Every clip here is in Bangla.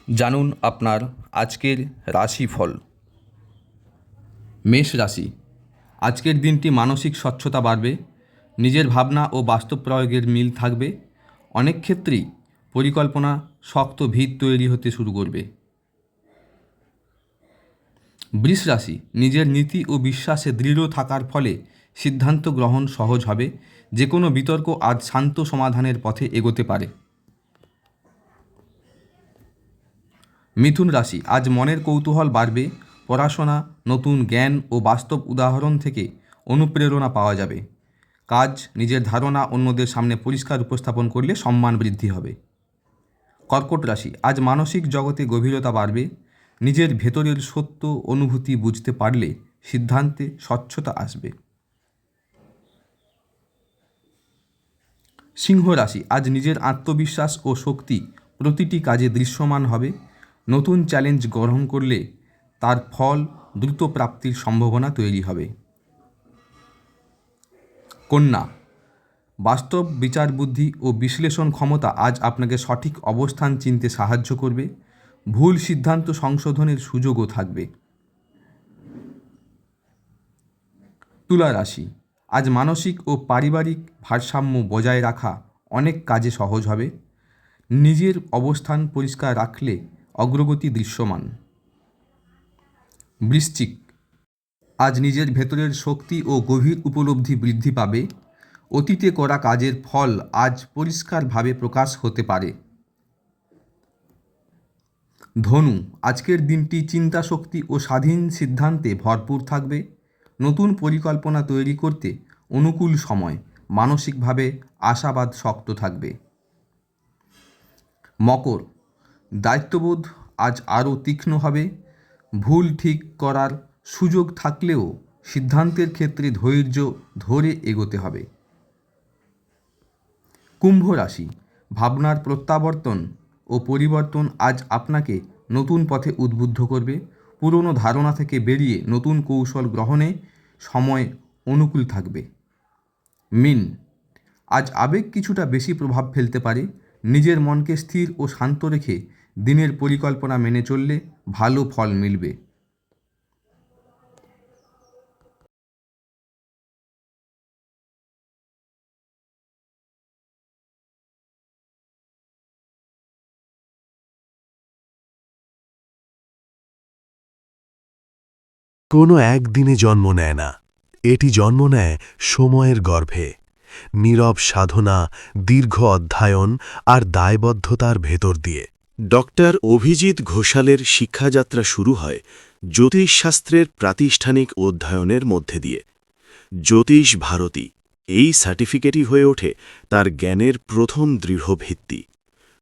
জানুন আপনার আজকের রাশিফল। মেষ রাশি, আজকের দিনটি মানসিক স্বচ্ছতা বাড়বে, নিজের ভাবনা ও বাস্তব প্রয়োগের মিল থাকবে। অনেক ক্ষেত্রেই পরিকল্পনা শক্ত ভিত তৈরি হতে শুরু করবে। বৃষ রাশি, নিজের নীতি ও বিশ্বাসে দৃঢ় থাকার ফলে সিদ্ধান্ত গ্রহণ সহজ হবে। যে কোনো বিতর্ক আজ শান্ত সমাধানের পথে এগোতে পারে। মিথুন রাশি, আজ মনের কৌতূহল বাড়বে, পড়াশোনা, নতুন জ্ঞান ও বাস্তব উদাহরণ থেকে অনুপ্রেরণা পাওয়া যাবে। কাজ, নিজের ধারণা অন্যদের সামনে পরিষ্কার উপস্থাপন করলে সম্মান বৃদ্ধি হবে। কর্কট রাশি, আজ মানসিক জগতে গভীরতা বাড়বে, নিজের ভেতরের সত্য অনুভূতি বুঝতে পারলে সিদ্ধান্তে স্বচ্ছতা আসবে। সিংহ রাশি, আজ নিজের আত্মবিশ্বাস ও শক্তি প্রতিটি কাজে দৃশ্যমান হবে। নতুন চ্যালেঞ্জ গ্রহণ করলে তার ফল দ্রুত প্রাপ্তির সম্ভাবনা তৈরি হবে। কন্যা, বাস্তব বিচার বুদ্ধি ও বিশ্লেষণ ক্ষমতা আজ আপনাকে সঠিক অবস্থান চিনতে সাহায্য করবে। ভুল সিদ্ধান্ত সংশোধনের সুযোগও থাকবে। তুলা রাশি, আজ মানসিক ও পারিবারিক ভারসাম্য বজায় রাখা অনেক কাজে সহজ হবে। নিজের অবস্থান পরিষ্কার রাখলে অগ্রগতি দৃশ্যমান। বৃশ্চিক, আজ নিজের ভেতরের শক্তি ও গভীর উপলব্ধি বৃদ্ধি পাবে। অতীতে করা কাজের ফল আজ পরিষ্কারভাবে প্রকাশ হতে পারে। ধনু, আজকের দিনটি চিন্তাশক্তি ও স্বাধীন সিদ্ধান্তে ভরপুর থাকবে। নতুন পরিকল্পনা তৈরি করতে অনুকূল সময়, মানসিকভাবে আশাবাদ শক্ত থাকবে। মকর, দায়িত্ববোধ আজ আরও তীক্ষ্ণ হবে। ভুল ঠিক করার সুযোগ থাকলেও সিদ্ধান্তের ক্ষেত্রে ধৈর্য ধরে এগোতে হবে। কুম্ভ রাশি, ভাবনার প্রত্যাবর্তন ও পরিবর্তন আজ আপনাকে নতুন পথে উদ্বুদ্ধ করবে। পুরনো ধারণা থেকে বেরিয়ে নতুন কৌশল গ্রহণে সময় অনুকূল থাকবে। মীন, আজ আবেগ কিছুটা বেশি প্রভাব ফেলতে পারে। নিজের মনকে স্থির ও শান্ত রেখে দিনের পরিকল্পনা মেনে চললে ভালো ফল মিলবে। কোনো একদিনে জন্ম নেয় না, এটি জন্ম নেয় সময়ের গর্ভে। নীরব সাধনা, দীর্ঘ অধ্যয়ন আর দায়বদ্ধতার ভেতর দিয়ে। ডক্টর অভিজিৎ ঘোষালের শিক্ষাযাত্রা শুরু হয় জ্যোতিষশাস্ত্রের প্রাতিষ্ঠানিক অধ্যয়নের মধ্যে দিয়ে। জ্যোতিষ ভারতী এই সার্টিফিকেটই হয়ে ওঠে তার জ্ঞানের প্রথম দৃঢ় ভিত্তি।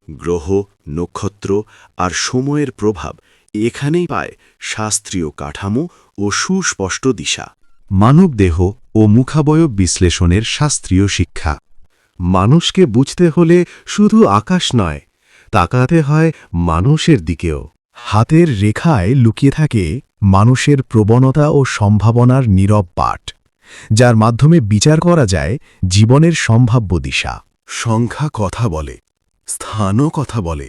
গ্রহ, নক্ষত্র আর সময়ের প্রভাব এখানেই পায় শাস্ত্রীয় কাঠামো ও সুস্পষ্ট দিশা। মানবদেহ ও মুখাবয়ব বিশ্লেষণের শাস্ত্রীয় শিক্ষা। মানুষকে বুঝতে হলে শুধু আকাশ নয়, তাকাতে হয় মানুষের দিকেও। হাতের রেখায় লুকিয়ে থাকে মানুষের প্রবণতা ও সম্ভাবনার নীরব পাঠ, যার মাধ্যমে বিচার করা যায় জীবনের সম্ভাব্য দিশা। সংখ্যা কথা বলে, স্থানও কথা বলে।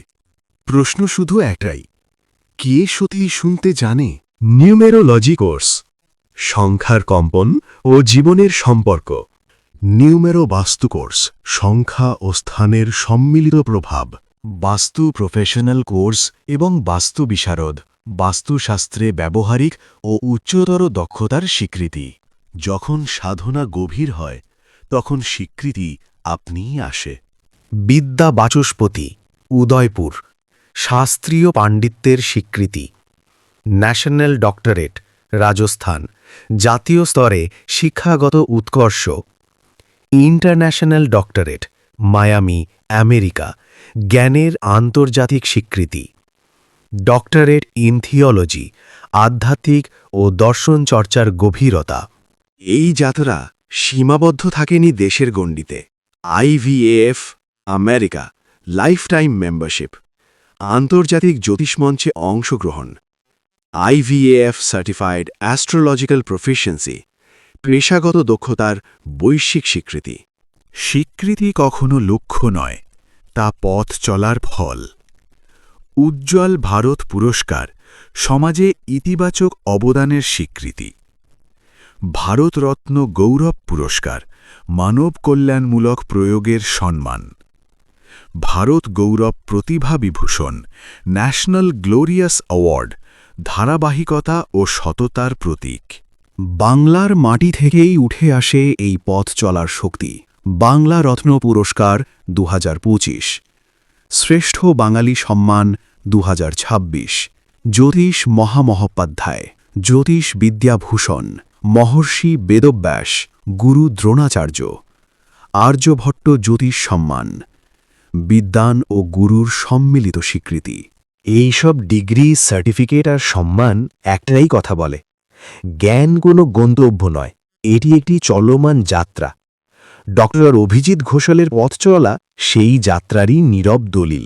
প্রশ্ন শুধু একটাই, কে সত্যি শুনতে জানে? নিউমেরোলজি কোর্স, সংখ্যার কম্পন ও জীবনের সম্পর্ক। নিউমেরো বাস্তু কোর্স, সংখ্যা ও স্থানের সম্মিলিত প্রভাব। বাস্তু প্রফেশনাল কোর্স এবং বাস্তু বিশারদ, বাস্তুশাস্ত্রে ব্যবহারিক ও উচ্চতর দক্ষতার স্বীকৃতি। যখন সাধনা গভীর হয় তখন স্বীকৃতি আপনিই আসে। বিদ্যা বাচস্পতি, উদয়পুর, শাস্ত্রীয় পাণ্ডিত্যের স্বীকৃতি। ন্যাশনাল ডক্টরেট, রাজস্থান, জাতীয় স্তরে শিক্ষাগত উৎকর্ষ। ইন্টারন্যাশনাল ডক্টরেট, মায়ামি, আমেরিকা, জ্ঞানের আন্তর্জাতিক স্বীকৃতি। ডক্টরেট ইন থিওলজি, আধ্যাত্মিক ও দর্শন চর্চার গভীরতা। এই যাত্রা সীমাবদ্ধ থাকেনি দেশের গণ্ডিতে। IVAF, আমেরিকা, লাইফটাইম মেম্বারশিপ, আন্তর্জাতিক জ্যোতিষমঞ্চে অংশগ্রহণ। IVAF সার্টিফাইড অ্যাস্ট্রোলজিক্যাল প্রফিসিয়েন্সি, পেশাগত দক্ষতার বৈশ্বিক স্বীকৃতি। স্বীকৃতি কখনো লক্ষ্য নয়, তা পথ চলার ফল। উজ্জ্বল ভারত পুরস্কার সমাজে ইতিবাচক অবদানের স্বীকৃতি। ভারতরত্ন গৌরব পুরস্কার মানব কল্যাণমূলক প্রয়োগের সম্মান। ভারত গৌরব প্রতিভা বিভূষণ ন্যাশনাল গ্লোরিয়াস অ্যাওয়ার্ড ধারাবাহিকতা ও সততার প্রতীক। বাংলার মাটি থেকেই উঠে আসে এই পথ চলার শক্তি। বাংলা রত্ন পুরস্কার 2025, শ্রেষ্ঠ বাঙালি সম্মান 2026, জ্যোতিষ মহামহোপাধ্যায়, জ্যোতিষ বিদ্যাভূষণ, মহর্ষি বেদব্যাস, গুরু দ্রোণাচার্য, আর্যভট্ট জ্যোতিষ সম্মান, বিদ্বান ও গুরুর সম্মিলিত স্বীকৃতি। এইসব ডিগ্রি, সার্টিফিকেট আর সম্মান একটাই কথা বলে, জ্ঞান কোনো গন্তব্য নয়, এটি একটি চলমান যাত্রা। ডক্টর অভিজিৎ ঘোষালের পথ চলা সেই যাত্রারই নীরব দলিল।